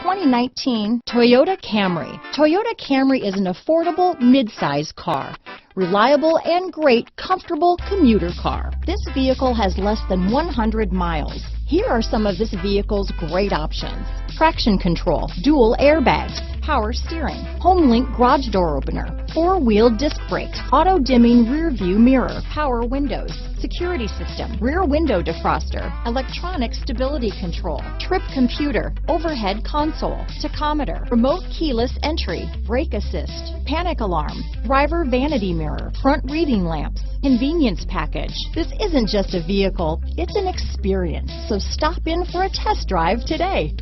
2019 Toyota Camry. Toyota Camry is an affordable mid-size car. Reliable and great comfortable commuter car. This vehicle has less than 100 miles. Here are some of this vehicle's great options: traction control, dual airbags, power steering, Homelink garage door opener, four-wheel disc brakes, auto-dimming rear view mirror, power windows, security system, rear window defroster, electronic stability control, trip computer, overhead console, tachometer, remote keyless entry, brake assist, panic alarm, driver vanity mirror, front reading lamps, convenience package. This isn't just a vehicle, it's an experience. So stop in for a test drive today.